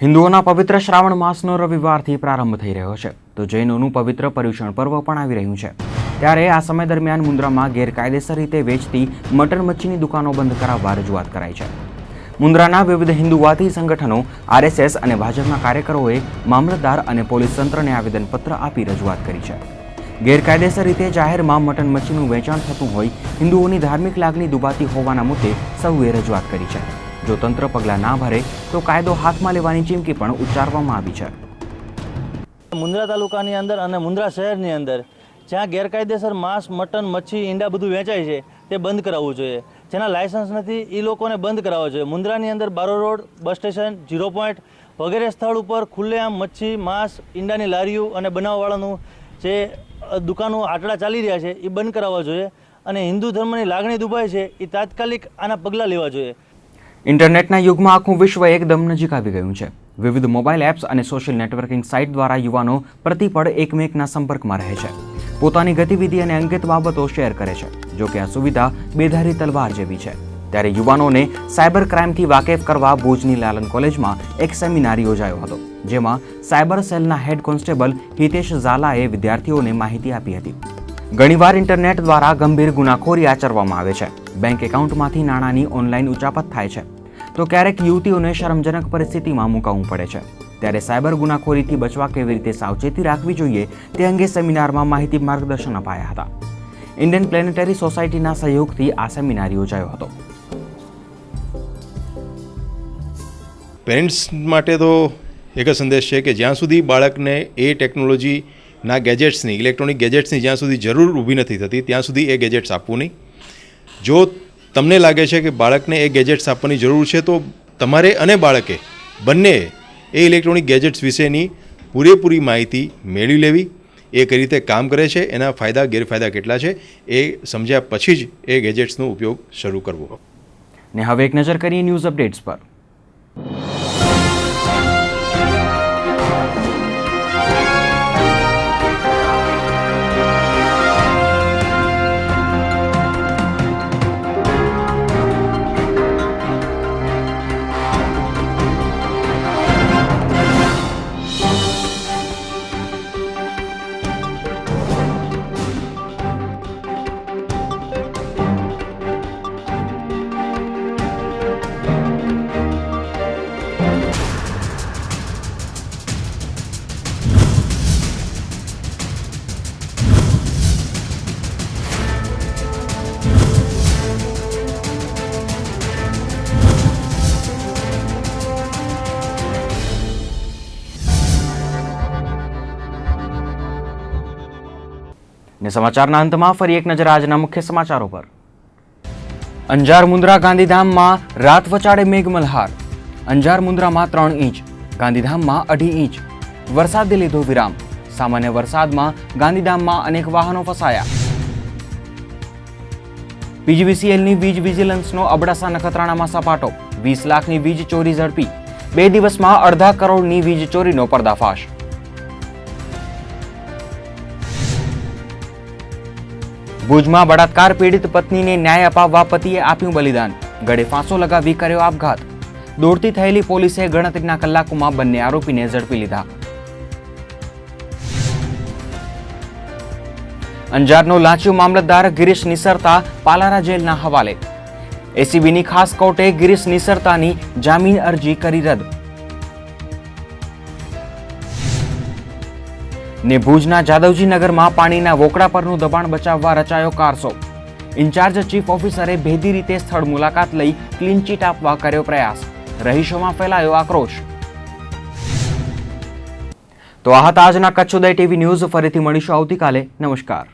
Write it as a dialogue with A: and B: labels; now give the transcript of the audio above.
A: હિન્દુઓના પવિત્ર શ્રાવણ માસનો રવિવારથી પ્રારંભ થઈ રહ્યો છે, તો જૈનોનું પવિત્ર પર્યુષણ પર્વ પણ આવી રહ્યું છે. ત્યારે આ સમય દરમિયાન મુન્દ્રામાં ગેરકાયદેસર રીતે વેચતી મટન મચ્છીની દુકાનો બંધ કરાવવા રજૂઆત કરાઈ છે. મુન્દ્રાના વિવિધ હિન્દુવાદી સંગઠનો, આરએસએસ અને ભાજપના કાર્યકરોએ મામલતદાર અને પોલીસ તંત્રને આવેદનપત્ર આપી રજૂઆત કરી છે. ગેરકાયદેસર રીતે જાહેરમાં મટન મચ્છીનું વેચાણ થતું હોય, હિન્દુઓની ધાર્મિક લાગણી દુભાતી હોવાના મુદ્દે સૌએ રજૂઆત કરી છે. જો તંત્ર પગલાં ના ભરે તો કાયદો હાથમાં લેવાની ચીમકી પણ ઉચ્ચારવામાં આવી છે.
B: મુન્દ્રા તાલુકાની અંદર અને મુન્દ્રા શહેરની અંદર જ્યાં ગેરકાયદેસર માંસ, મટન, મચ્છી, ઈંડા બધું વેચાય છે તે બંધ કરાવવું જોઈએ. જેના લાયસન્સ નથી એ લોકોને બંધ કરાવવા જોઈએ. મુન્દ્રાની અંદર બારો રોડ, બસ સ્ટેશન, 0 પોઈન્ટ વગેરે સ્થળ ઉપર ખુલ્લેઆમ મચ્છી, માંસ, ઈંડાની લારીઓ અને બનાવવાળાનું જે દુકાનો આટલા ચાલી રહ્યા છે એ બંધ કરાવવા જોઈએ અને હિન્દુ ધર્મની લાગણી દુભાય છે એ તાત્કાલિક આના પગલાં લેવા જોઈએ.
A: ઇન્ટરનેટના યુગમાં આખું વિશ્વ એકદમ નજીક આવી ગયું છે. વિવિધ મોબાઈલ એપ્સ અને સોશિયલ નેટવર્કિંગ સાઇટ દ્વારા યુવાનો પ્રતિપળ એકમેકના સંપર્કમાં રહે છે, પોતાની ગતિવિધિ અને અંગત બાબતો શેર કરે છે. જો કે આ સુવિધા બેધારી તલવાર જેવી છે. ત્યારે યુવાનોને સાયબર ક્રાઇમથી વાકેફ કરવા ભુજની લાલન કોલેજમાં એક સેમિનાર યોજાયો હતો, જેમાં સાયબર સેલના હેડ કોન્સ્ટેબલ હિતેશ ઝાલાએ વિદ્યાર્થીઓને માહિતી આપી હતી. ઘણીવાર ઇન્ટરનેટ દ્વારા ગંભીર ગુનાખોરી આચરવામાં આવે છે. બેંક એકાઉન્ટમાંથી નાણાંની ઓનલાઈન ઉચાપત થાય છે, તો ક્યારેક યુવતીઓને શરમજનક પરિસ્થિતિમાં મુકાવવું પડે છે. ત્યારે સાયબર ગુનાખોરીથી બચવા કેવી રીતે સાવચેતી રાખવી જોઈએ તે અંગે સેમિનારમાં માહિતી માર્ગદર્શન અપાયા હતા. ઇન્ડિયન પ્લેનેટરી સોસાયટીના સહયોગથી આ સેમિનાર યોજાયો હતો.
C: પેરેન્ટ્સ માટે તો એક જ સંદેશ છે કે જ્યાં સુધી બાળકને એ ટેકનોલોજીના ગેજેટ્સની, ઇલેક્ટ્રોનિક ગેજેટ્સની જ્યાં સુધી જરૂર ઊભી નથી થતી ત્યાં સુધી એ ગેજેટ્સ આપવું નહીં. જો તમને લાગે છે કે બાળકને એ ગેજેટ્સ આપવાની જરૂર છે તો તમારે અને બાળકે બંને એ ઇલેક્ટ્રોનિક ગેજેટ્સ વિશેની પૂરેપૂરી માહિતી મેળવી લેવી. એ કઈ રીતે કામ કરે છે, એના ફાયદા ગેરફાયદા કેટલા છે એ સમજ્યા પછી જ એ ગેજેટ્સનો ઉપયોગ શરૂ કરવો.
A: ને હવે એક નજર કરીએ ન્યૂઝ અપડેટ્સ પર. ને સમાચારના અંતમાં ફરી એક નજર આજના મુખ્ય સમાચારો પર. અંજાર મુન્દ્રા ગાંધીધામમાં રાત વચાળે મેઘમલ્હાર. અંજાર મુન્દ્રામાં 3 ઇંચ, ગાંધીધામમાં 2.5 ઇંચ વરસાદે લીધો વિરામ. સામાન્ય વરસાદમાં ગાંધીધામમાં અનેક વાહનો ફસાયા. પીજીવીસીએલની વીજ વિજિલન્સનો અબડાસા નખત્રાણામાં સપાટો. 20 લાખની વીજ ચોરી ઝડપી. 2 દિવસમાં 2.5 કરોડની વીજ ચોરીનો પર્દાફાશ. ભુજમાં બળાત્કાર પીડિત પત્નીને ન્યાય અપાવવા પતિએ આપ્યું બલિદાન. ગળે ફાંસો લગાવી કર્યો આપઘાત. દોડતી થયેલી પોલીસે ગણતરીના કલાકોમાં બંને આરોપીને ઝડપી લીધા. અંજારનો લાંચિયો મામલતદાર ગિરીશ નિસરતા પાલારા જેલના હવાલે. એસીબીની ખાસ કોર્ટે ગિરીશ નિસરતાની જામીન અરજી કરી રદ. ને ભુજના જાદવજી નગરમાં પાણીના વોકડા પરનું દબાણ બચાવવા રચાયો કારસો. ઇન્ચાર્જ ચીફ ઓફિસરે ભેદી રીતે સ્થળ મુલાકાત લઈ ક્લીન ચીટ આપવા કર્યો પ્રયાસ. રહીશોમાં ફેલાયો આક્રોશ. તો આ હતા આજના કચ્છ ઉદય ટીવી ન્યૂઝ. ફરીથી મળીશું આવતીકાલે. નમસ્કાર.